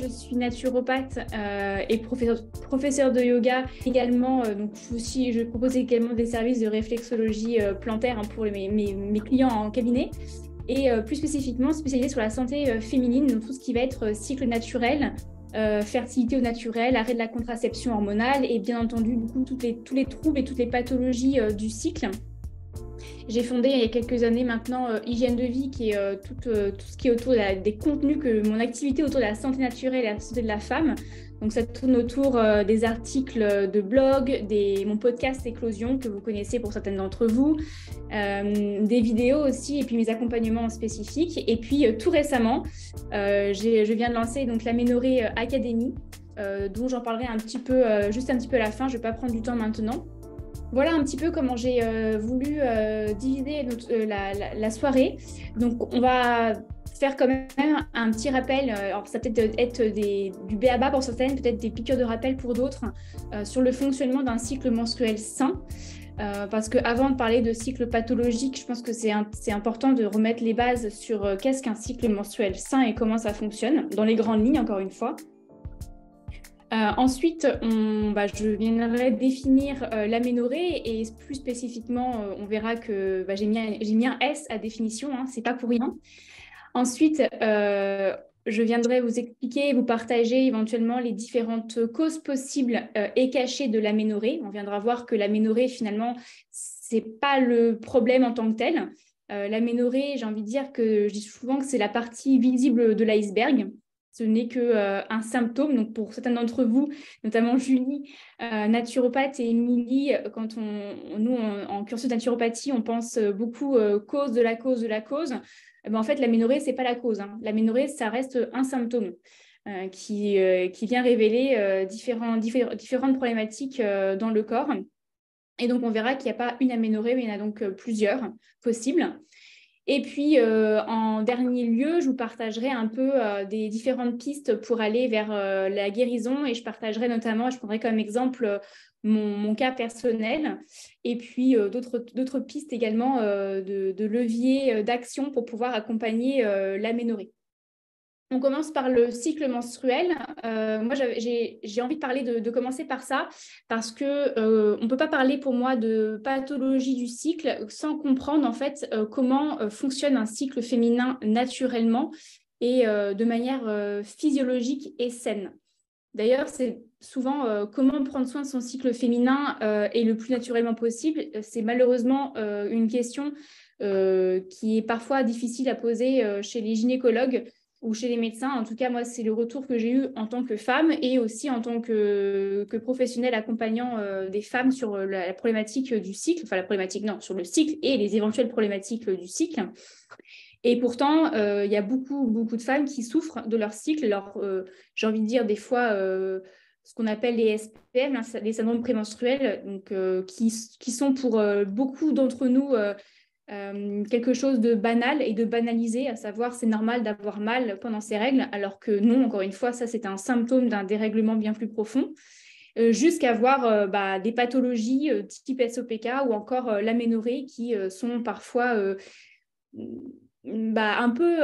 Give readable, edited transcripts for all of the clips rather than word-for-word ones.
je suis naturopathe et professeure de yoga également. Donc, je propose également des services de réflexologie plantaire pour mes clients en cabinet. Et plus spécifiquement spécialisée sur la santé féminine, donc tout ce qui va être cycle naturel, fertilité au naturel, arrêt de la contraception hormonale et bien entendu du coup, tous les troubles et toutes les pathologies du cycle. J'ai fondé il y a quelques années maintenant Hygiène de vie, qui est tout ce qui est autour des contenus, mon activité autour de la santé naturelle et la santé de la femme. Donc ça tourne autour des articles de blog, mon podcast Éclosion, que vous connaissez pour certaines d'entre vous, des vidéos aussi, et puis mes accompagnements spécifiques. Et puis tout récemment, je viens de lancer donc l'Aménorrhée Academy, dont j'en parlerai juste un petit peu à la fin. Je ne vais pas prendre du temps maintenant. Voilà un petit peu comment j'ai voulu diviser la soirée. Donc, on va faire quand même un petit rappel. Alors, ça peut être du b.a.-ba pour certaines, peut-être des piqûres de rappel pour d'autres, sur le fonctionnement d'un cycle menstruel sain. Parce qu'avant de parler de cycle pathologique, je pense que c'est important de remettre les bases sur qu'est-ce qu'un cycle menstruel sain et comment ça fonctionne, dans les grandes lignes, encore une fois. Ensuite, je viendrai définir l'aménorrhée et plus spécifiquement, on verra que j'ai mis un S à définition, hein, c'est pas pour rien. Ensuite, je viendrai vous expliquer et vous partager éventuellement les différentes causes possibles et cachées de l'aménorrhée. On viendra voir que l'aménorrhée, finalement, c'est pas le problème en tant que tel. L'aménorrhée, j'ai envie de dire je dis souvent que c'est la partie visible de l'iceberg. Ce n'est qu'un symptôme. Donc, pour certains d'entre vous, notamment Julie, naturopathe, et Émilie, quand nous, en cursus de naturopathie, on pense beaucoup cause de la cause de la cause. En fait, l'aménorrhée, ce n'est pas la cause, hein. L'aménorrhée, ça reste un symptôme qui vient révéler différentes problématiques dans le corps. Et donc, on verra qu'il n'y a pas une aménorrhée, mais il y en a donc plusieurs possibles. Et puis, en dernier lieu, je vous partagerai un peu des différentes pistes pour aller vers la guérison, et je partagerai notamment, je prendrai comme exemple mon cas personnel, et puis d'autres pistes également de leviers d'action pour pouvoir accompagner l'aménorrhée. On commence par le cycle menstruel. Moi, j'ai envie de parler de commencer par ça parce que on ne peut pas parler pour moi de pathologie du cycle sans comprendre en fait comment fonctionne un cycle féminin naturellement et de manière physiologique et saine. D'ailleurs, c'est souvent comment prendre soin de son cycle féminin et le plus naturellement possible. C'est malheureusement une question qui est parfois difficile à poser chez les gynécologues ou chez les médecins. En tout cas, moi, c'est le retour que j'ai eu en tant que femme et aussi en tant que professionnelle accompagnant des femmes sur la problématique du cycle, enfin la problématique, non, sur le cycle et les éventuelles problématiques du cycle. Et pourtant, il y a beaucoup de femmes qui souffrent de leur cycle. Alors, j'ai envie de dire des fois ce qu'on appelle les SPM, hein, les syndromes prémenstruels, donc, qui sont pour beaucoup d'entre nous quelque chose de banal et de banalisé, à savoir c'est normal d'avoir mal pendant ses règles, alors que non, encore une fois, ça c'est un symptôme d'un dérèglement bien plus profond, jusqu'à voir des pathologies type SOPK ou encore l'aménorrhée qui sont parfois un peu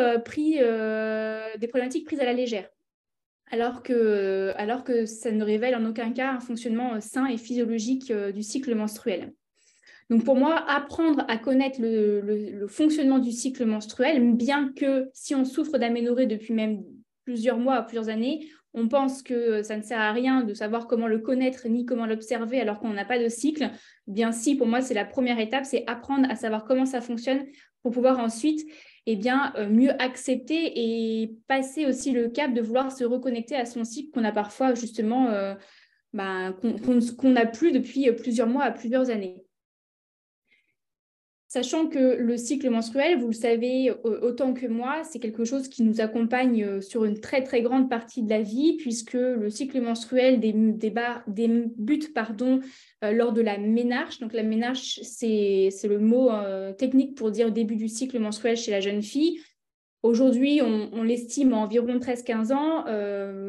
des problématiques prises à la légère. Alors que ça ne révèle en aucun cas un fonctionnement sain et physiologique du cycle menstruel. Donc pour moi, apprendre à connaître le fonctionnement du cycle menstruel, bien que si on souffre d'aménorrhée depuis même plusieurs mois, plusieurs années, on pense que ça ne sert à rien de savoir comment le connaître ni comment l'observer alors qu'on n'a pas de cycle. Bien si, pour moi, c'est la première étape, c'est apprendre à savoir comment ça fonctionne pour pouvoir ensuite mieux accepter et passer aussi le cap de vouloir se reconnecter à son cycle qu'on a parfois justement qu'on n'a plus depuis plusieurs mois à plusieurs années. Sachant que le cycle menstruel, vous le savez autant que moi, c'est quelque chose qui nous accompagne sur une très très grande partie de la vie, puisque le cycle menstruel débute lors de la ménarche. Donc la ménarche, c'est le mot technique pour dire début du cycle menstruel chez la jeune fille. Aujourd'hui, on l'estime à environ 13-15 ans.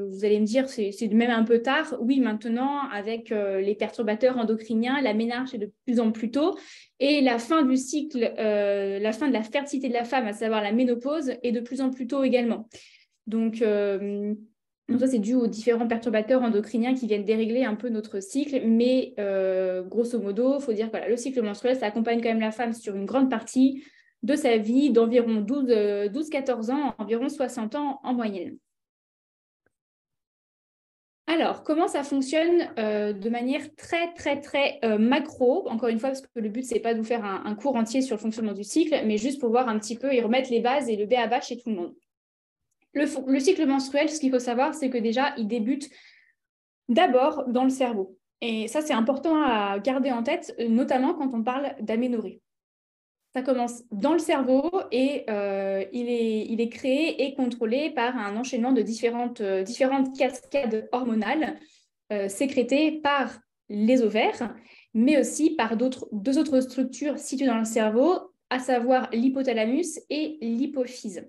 Vous allez me dire, c'est même un peu tard. Oui, maintenant, avec les perturbateurs endocriniens, la ménarche est de plus en plus tôt. Et la fin du cycle, la fin de la fertilité de la femme, à savoir la ménopause, est de plus en plus tôt également. Donc, Donc ça, c'est dû aux différents perturbateurs endocriniens qui viennent dérégler un peu notre cycle. Mais grosso modo, il faut dire que voilà, le cycle menstruel, ça accompagne quand même la femme sur une grande partie de sa vie, d'environ 12-14 ans, environ 60 ans en moyenne. Alors, comment ça fonctionne de manière très, très, très macro? Encore une fois, parce que le but, c'est pas de vous faire un cours entier sur le fonctionnement du cycle, mais juste pour voir un petit peu et remettre les bases et le b.a-ba chez tout le monde. Le cycle menstruel, ce qu'il faut savoir, c'est que déjà, il débute d'abord dans le cerveau. Et ça, c'est important à garder en tête, notamment quand on parle d'aménorrhée. Ça commence dans le cerveau et il est créé et contrôlé par un enchaînement de différentes cascades hormonales sécrétées par les ovaires, mais aussi par deux autres structures situées dans le cerveau, à savoir l'hypothalamus et l'hypophyse.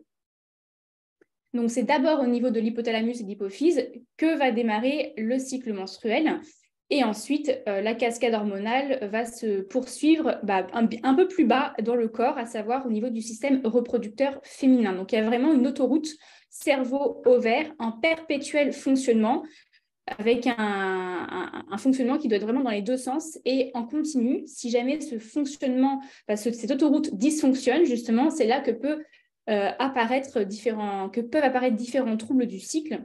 Donc, c'est d'abord au niveau de l'hypothalamus et de l'hypophyse que va démarrer le cycle menstruel. Et ensuite, la cascade hormonale va se poursuivre un peu plus bas dans le corps, à savoir au niveau du système reproducteur féminin. Donc, il y a vraiment une autoroute cerveau-ovaire en perpétuel fonctionnement, avec un fonctionnement qui doit être vraiment dans les deux sens et en continu. Si jamais ce fonctionnement, cette autoroute dysfonctionne, justement, c'est là que peuvent apparaître différents troubles du cycle.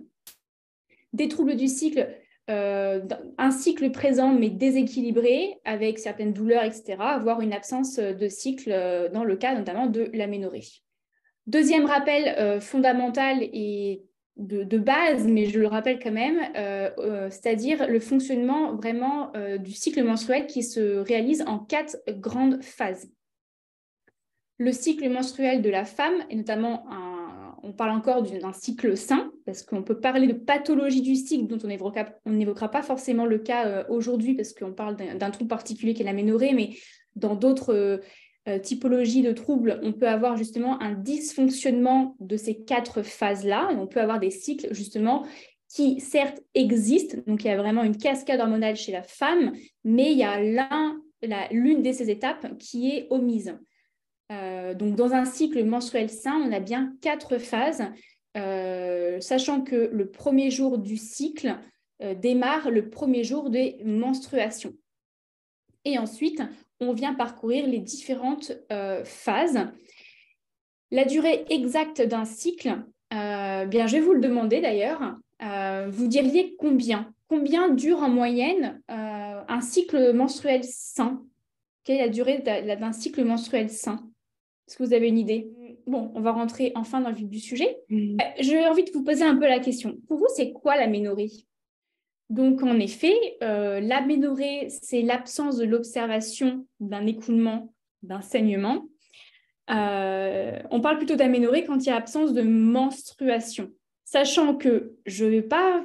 Des troubles du cycle, un cycle présent mais déséquilibré, avec certaines douleurs, etc., voire une absence de cycle dans le cas notamment de l'aménorrhée. Deuxième rappel fondamental et de base, mais je le rappelle quand même, c'est-à-dire le fonctionnement vraiment du cycle menstruel qui se réalise en 4 grandes phases. Le cycle menstruel de la femme, et notamment on parle encore d'un cycle sain, parce qu'on peut parler de pathologie du cycle dont on n'évoquera pas forcément le cas aujourd'hui, parce qu'on parle d'un trouble particulier qui est l'aménorrhée, mais dans d'autres typologies de troubles, on peut avoir justement un dysfonctionnement de ces 4 phases-là, et on peut avoir des cycles justement qui certes existent, donc il y a vraiment une cascade hormonale chez la femme, mais il y a l'une de ces étapes qui est omise. Donc, dans un cycle menstruel sain, on a bien 4 phases, sachant que le premier jour du cycle démarre le premier jour des menstruations. Et ensuite, on vient parcourir les différentes phases. La durée exacte d'un cycle, bien, je vais vous le demander d'ailleurs. Vous diriez combien? Combien dure en moyenne un cycle menstruel sain? Quelle est la durée d'un cycle menstruel sain? Est-ce que vous avez une idée? Bon, on va rentrer enfin dans le vif du sujet. J'ai envie de vous poser un peu la question. Pour vous, c'est quoi l'aménorrhée? Donc, en effet, l'aménorrhée, c'est l'absence de l'observation d'un écoulement, d'un saignement. On parle plutôt d'aménorrhée quand il y a absence de menstruation. Sachant que je ne vais pas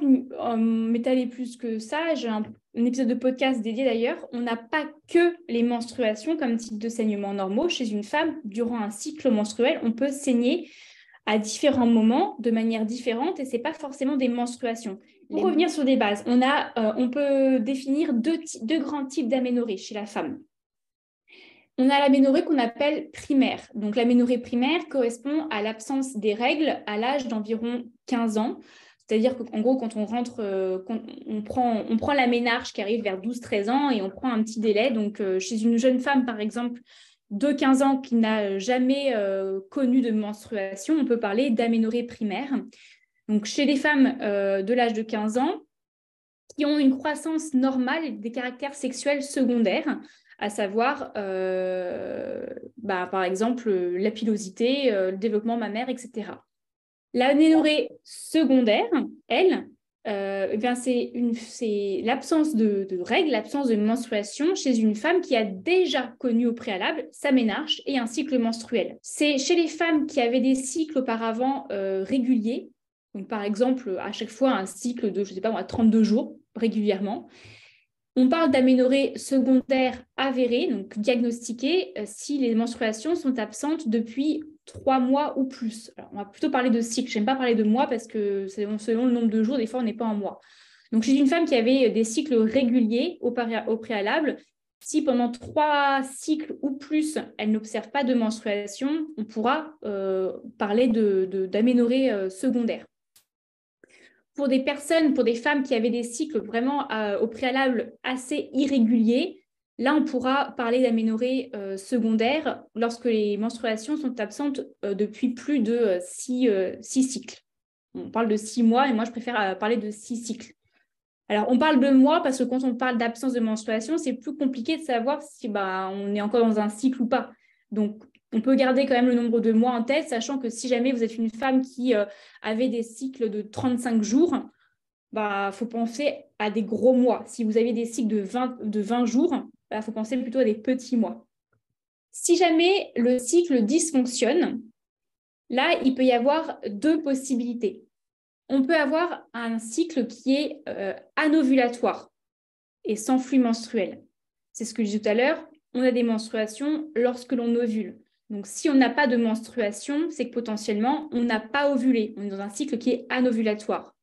m'étaler plus que ça, j'ai un épisode de podcast dédié d'ailleurs, on n'a pas que les menstruations comme type de saignement normaux. Chez une femme, durant un cycle menstruel, on peut saigner à différents moments, de manière différente, et ce n'est pas forcément des menstruations. Pour revenir sur des bases, on peut définir deux grands types d'aménorrhée chez la femme. On a l'aménorrhée qu'on appelle primaire. Donc, l'aménorrhée primaire correspond à l'absence des règles à l'âge d'environ 15 ans. C'est-à-dire qu'en gros, quand on prend la ménarche qui arrive vers 12-13 ans et on prend un petit délai. Donc, chez une jeune femme, par exemple, de 15 ans qui n'a jamais connu de menstruation, on peut parler d'aménorrhée primaire. Donc, chez les femmes de l'âge de 15 ans qui ont une croissance normale et des caractères sexuels secondaires, à savoir, par exemple, la pilosité, le développement mammaire, etc. L'aménorrhée secondaire, elle, c'est l'absence de règles, l'absence de menstruation chez une femme qui a déjà connu au préalable sa ménarche et un cycle menstruel. C'est chez les femmes qui avaient des cycles auparavant réguliers, donc par exemple à chaque fois un cycle de, 32 jours régulièrement. On parle d'aménorrhée secondaire avérée, donc diagnostiquée, si les menstruations sont absentes depuis 3 mois ou plus. Alors, on va plutôt parler de cycle. Je n'aime pas parler de mois parce que selon le nombre de jours, des fois, on n'est pas en mois. Donc, chez une femme qui avait des cycles réguliers au préalable, si pendant 3 cycles ou plus, elle n'observe pas de menstruation, on pourra parler d'aménorrhée secondaire. pour des personnes, pour des femmes qui avaient des cycles vraiment au préalable assez irréguliers, là, on pourra parler d'aménorrhée secondaire lorsque les menstruations sont absentes depuis plus de 6 cycles. On parle de 6 mois et moi, je préfère parler de 6 cycles. Alors, on parle de mois parce que quand on parle d'absence de menstruation, c'est plus compliqué de savoir si on est encore dans un cycle ou pas. Donc, on peut garder quand même le nombre de mois en tête, sachant que si jamais vous êtes une femme qui avait des cycles de 35 jours, faut penser à des gros mois. Si vous avez des cycles de 20 jours, faut penser plutôt à des petits mois. Si jamais le cycle dysfonctionne, là, il peut y avoir 2 possibilités. On peut avoir un cycle qui est anovulatoire et sans flux menstruel. C'est ce que je disais tout à l'heure, on a des menstruations lorsque l'on ovule. Donc, si on n'a pas de menstruation, c'est que potentiellement, on n'a pas ovulé. On est dans un cycle qui est anovulatoire.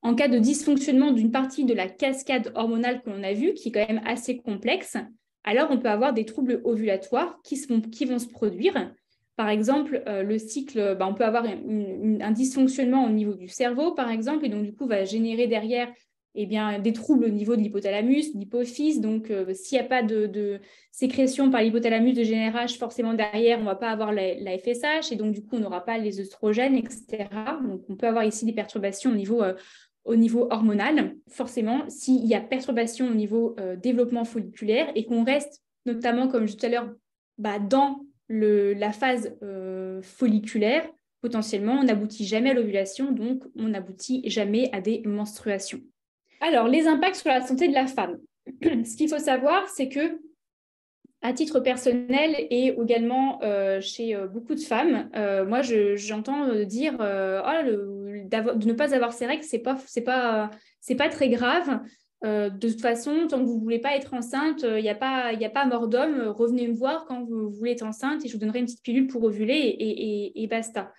En cas de dysfonctionnement d'une partie de la cascade hormonale que l'on a vue, qui est quand même assez complexe, alors on peut avoir des troubles ovulatoires qui vont se produire. Par exemple, le cycle, on peut avoir un dysfonctionnement au niveau du cerveau, par exemple, et donc du coup va générer derrière des troubles au niveau de l'hypothalamus, de l'hypophyse. Donc, s'il n'y a pas de sécrétion par l'hypothalamus de GnRH, forcément derrière, on ne va pas avoir la FSH, et donc du coup, on n'aura pas les œstrogènes, etc. Donc, on peut avoir ici des perturbations au niveau hormonal. Forcément, s'il y a perturbation au niveau développement folliculaire et qu'on reste notamment, comme je disais tout à l'heure, dans la phase folliculaire, potentiellement, on n'aboutit jamais à l'ovulation, donc on n'aboutit jamais à des menstruations. Alors, les impacts sur la santé de la femme. Ce qu'il faut savoir, c'est que, à titre personnel et également chez beaucoup de femmes, moi, j'entends dire de ne pas avoir ses règles, c'est pas très grave. De toute façon, tant que vous ne voulez pas être enceinte, il n'y a pas mort d'homme. Revenez me voir quand vous voulez être enceinte et je vous donnerai une petite pilule pour ovuler et basta.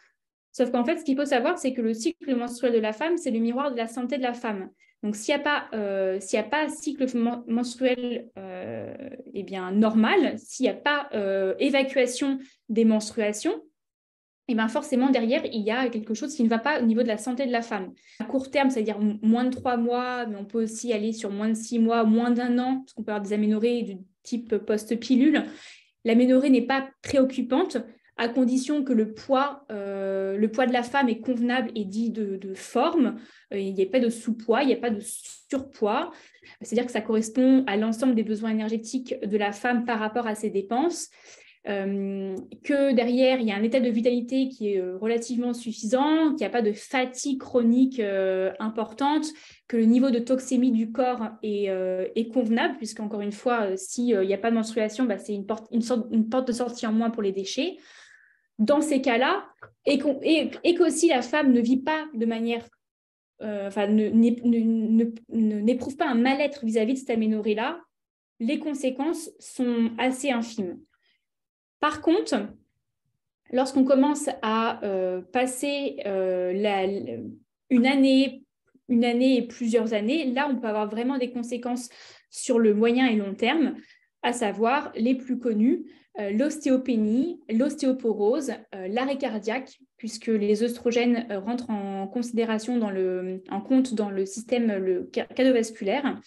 Sauf qu'en fait, ce qu'il faut savoir, c'est que le cycle menstruel de la femme, c'est le miroir de la santé de la femme. Donc, s'il n'y a pas un cycle menstruel normal, s'il n'y a pas évacuation des menstruations, forcément, derrière, il y a quelque chose qui ne va pas au niveau de la santé de la femme. À court terme, c'est-à-dire moins de 3 mois, mais on peut aussi aller sur moins de 6 mois, moins d'1 an, parce qu'on peut avoir des aménorrhées du type post-pilule. L'aménorrhée n'est pas préoccupante, à condition que le poids de la femme est convenable et dit de forme. Il n'y a pas de sous-poids, il n'y a pas de surpoids. C'est-à-dire que ça correspond à l'ensemble des besoins énergétiques de la femme par rapport à ses dépenses. Que derrière, il y a un état de vitalité qui est relativement suffisant, qu'il n'y a pas de fatigue chronique importante, que le niveau de toxémie du corps est convenable, puisqu'encore une fois, s'il n'y a pas de menstruation, c'est une porte de sortie en moins pour les déchets. Dans ces cas-là, et qu'aussi la femme ne vit pas de manière, n'éprouve pas un mal-être vis-à-vis de cette aménorrhée-là, les conséquences sont assez infimes. Par contre, lorsqu'on commence à passer une année et plusieurs années, là, on peut avoir vraiment des conséquences sur le moyen et long terme, à savoir les plus connus, l'ostéopénie, l'ostéoporose, l'arrêt cardiaque, puisque les œstrogènes rentrent en considération en compte dans le système cardiovasculaire,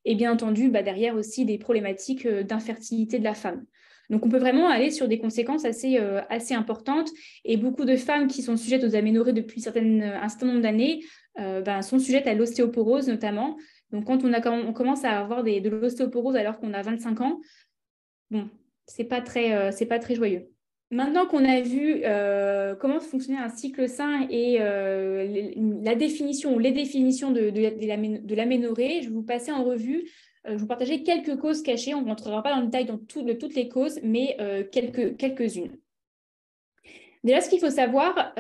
et bien entendu, derrière aussi des problématiques d'infertilité de la femme. Donc, on peut vraiment aller sur des conséquences assez importantes. Et beaucoup de femmes qui sont sujettes aux aménorrhées depuis un certain nombre d'années sont sujettes à l'ostéoporose notamment. Donc, quand on commence à avoir de l'ostéoporose alors qu'on a 25 ans, bon, c'est pas très joyeux. Maintenant qu'on a vu comment fonctionnait un cycle sain et la définition ou les définitions de l'aménorrhée, je vais vous passer en revue. Je vais vous partager quelques causes cachées. On ne rentrera pas dans le détail de toutes les causes, mais quelques-unes. Déjà, ce qu'il faut savoir,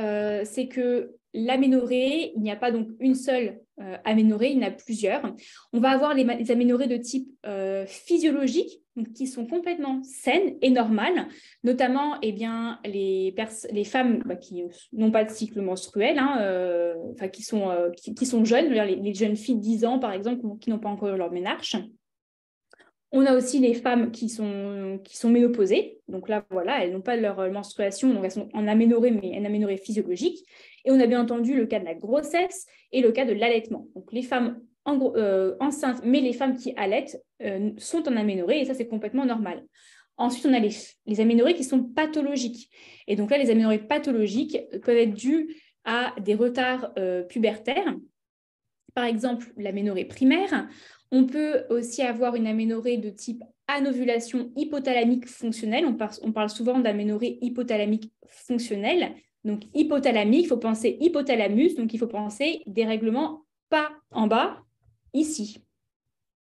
c'est que l'aménorrhée, il n'y a pas donc une seule aménorrhée, il y en a plusieurs. On va avoir les aménorrhées de type physiologique, donc, qui sont complètement saines et normales, notamment les femmes qui n'ont pas de cycle menstruel, qui sont jeunes, les jeunes filles de 10 ans, par exemple, qui n'ont pas encore leur ménarche. On a aussi les femmes qui sont ménopausées. Donc là, voilà, elles n'ont pas leur menstruation, donc elles sont en aménorrhée, mais en aménorrhée physiologique. Et on a bien entendu le cas de la grossesse et le cas de l'allaitement. Donc les femmes enceintes, mais les femmes qui allaitent sont en aménorrhée, et ça, c'est complètement normal. Ensuite, on a les aménorrhées qui sont pathologiques. Et donc là, les aménorrhées pathologiques peuvent être dues à des retards pubertaires. Par exemple, l'aménorrhée primaire. On peut aussi avoir une aménorrhée de type anovulation hypothalamique fonctionnelle. On parle souvent d'aménorrhée hypothalamique fonctionnelle. Donc, hypothalamique, il faut penser hypothalamus, donc il faut penser dérèglement pas en bas, ici.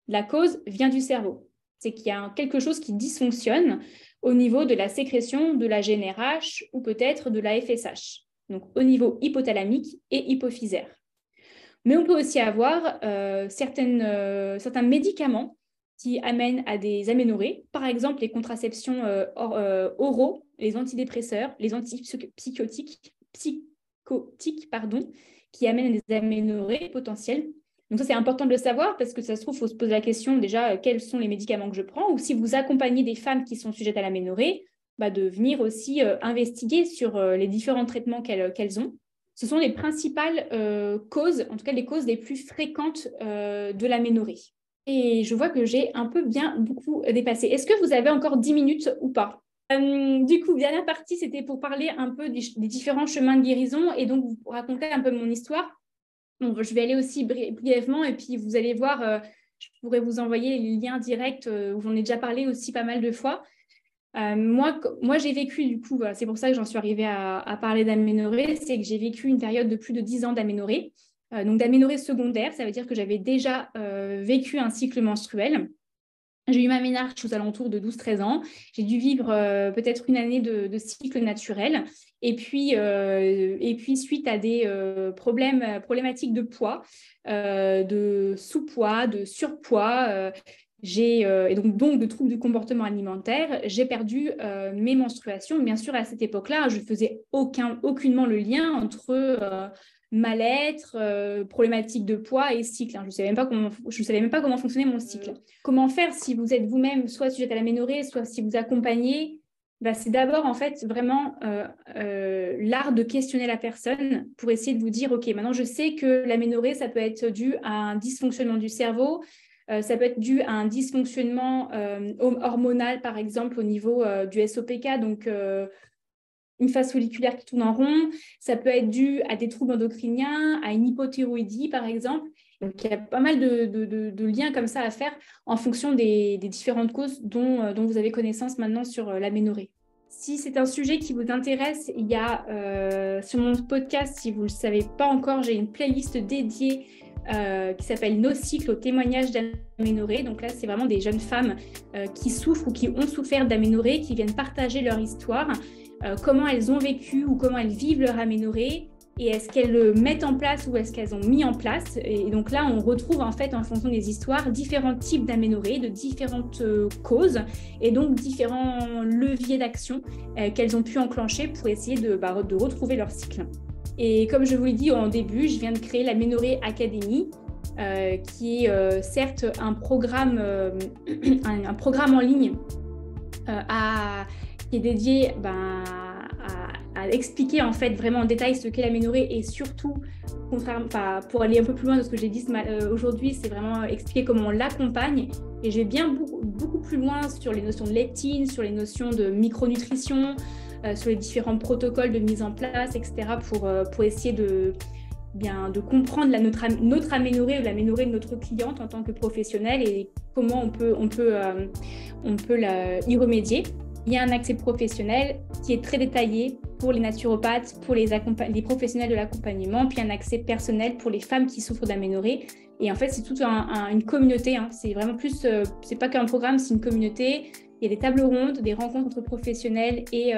La cause vient du cerveau. C'est qu'il y a quelque chose qui dysfonctionne au niveau de la sécrétion de la GnRH ou peut-être de la FSH. Donc, au niveau hypothalamique et hypophysaire. Mais on peut aussi avoir certains médicaments qui amènent à des aménorrhées, par exemple les contraceptions oraux, les antidépresseurs, les antipsychotiques, qui amènent à des aménorrhées potentielles. Donc ça, c'est important de le savoir parce que ça se trouve, il faut se poser la question déjà, quels sont les médicaments que je prends, ou si vous accompagnez des femmes qui sont sujettes à l'aménorrhée, de venir aussi investiguer sur les différents traitements qu'elles ont. Ce sont les principales causes, en tout cas les causes les plus fréquentes de l'aménorrhée. Et je vois que j'ai beaucoup dépassé. Est-ce que vous avez encore 10 minutes ou pas? Du coup, dernière partie, c'était pour parler un peu des différents chemins de guérison et donc vous raconter un peu mon histoire. Donc, je vais aller aussi brièvement et puis vous allez voir, je pourrais vous envoyer les liens directs où j'en ai déjà parlé aussi pas mal de fois. Moi, j'ai vécu, du coup, c'est pour ça que j'en suis arrivée à parler d'aménorrhée, c'est que j'ai vécu une période de plus de 10 ans d'aménorrhée. Donc d'aménorrhée secondaire, ça veut dire que j'avais déjà vécu un cycle menstruel. J'ai eu ma ménarche aux alentours de 12-13 ans. J'ai dû vivre peut-être une année de cycle naturel. Et puis suite à des problématiques de poids, de sous-poids, de surpoids, et donc de troubles du comportement alimentaire, j'ai perdu mes menstruations. Bien sûr, à cette époque-là, je ne faisais aucunement le lien entre mal-être, problématique de poids et cycle. Je ne savais même pas comment fonctionnait mon cycle. Comment faire si vous êtes vous-même soit sujet à l'aménorrhée, soit si vous accompagnez, c'est d'abord en fait vraiment l'art de questionner la personne pour essayer de vous dire, OK, maintenant je sais que l'aménorrhée, ça peut être dû à un dysfonctionnement du cerveau, ça peut être dû à un dysfonctionnement hormonal, par exemple, au niveau du SOPK, donc une phase folliculaire qui tourne en rond. Ça peut être dû à des troubles endocriniens, à une hypothyroïdie, par exemple. Donc, il y a pas mal de liens comme ça à faire en fonction des différentes causes dont vous avez connaissance maintenant sur l'aménorrhée. Si c'est un sujet qui vous intéresse, il y a sur mon podcast, si vous ne le savez pas encore, j'ai une playlist dédiée qui s'appelle Nos cycles aux témoignages d'aménorrhée. Donc là, c'est vraiment des jeunes femmes qui souffrent ou qui ont souffert d'aménorrhée, qui viennent partager leur histoire, comment elles ont vécu ou comment elles vivent leur aménorrhée, et est-ce qu'elles le mettent en place ou est-ce qu'elles ont mis en place. Et donc là, on retrouve en fait, en fonction des histoires, différents types d'aménorrhée, de différentes causes, et donc différents leviers d'action qu'elles ont pu enclencher pour essayer de retrouver leur cycle. Et comme je vous l'ai dit en début, je viens de créer l'Aménorrhée Academy, qui est certes un programme en ligne qui est dédié à expliquer en fait vraiment en détail ce qu'est l'aménorrhée, et surtout, pour aller un peu plus loin de ce que j'ai dit aujourd'hui, c'est vraiment expliquer comment on l'accompagne. Et je vais bien beaucoup plus loin sur les notions de leptine, sur les notions de micronutrition, sur les différents protocoles de mise en place, etc. pour essayer de comprendre notre aménorrhée ou l'aménorrhée de notre cliente en tant que professionnelle et comment on peut y remédier. Il y a un accès professionnel qui est très détaillé pour les naturopathes, pour les professionnels de l'accompagnement, puis un accès personnel pour les femmes qui souffrent d'aménorrhée. Et en fait, c'est toute une communauté. C'est vraiment plus, c'est pas qu'un programme, c'est une communauté. Il y a des tables rondes, des rencontres entre professionnels et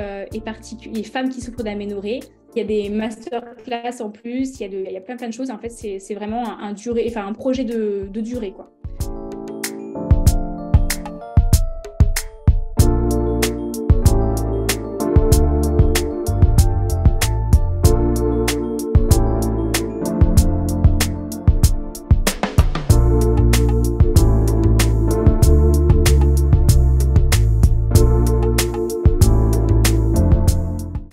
femmes qui souffrent d'aménorrhée. Il y a des masterclass en plus, il y a plein de choses. En fait, c'est vraiment un projet de durée, quoi.